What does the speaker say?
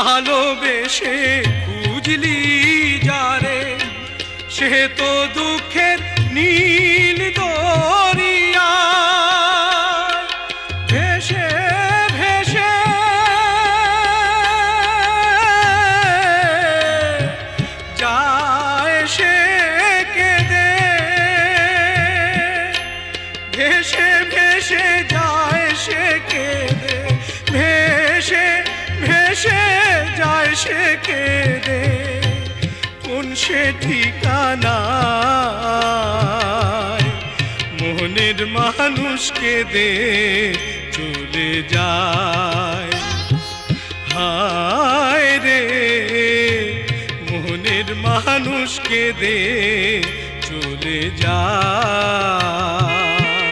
ভালোবেসে খুঁজলি যারে, সে তো দুঃখের নীল দরিয়া ভেসে ভেসে যায় সে কেঁদে, ভেসে ভেসে যায় সে কেঁদে, ভেসে ভেসে যায় সে কেঁদে। কোন সে ঠিকানায় মনের মানুষকে দে চলে যায়। হায় রে মনের মানুষকে দে চলে যায়।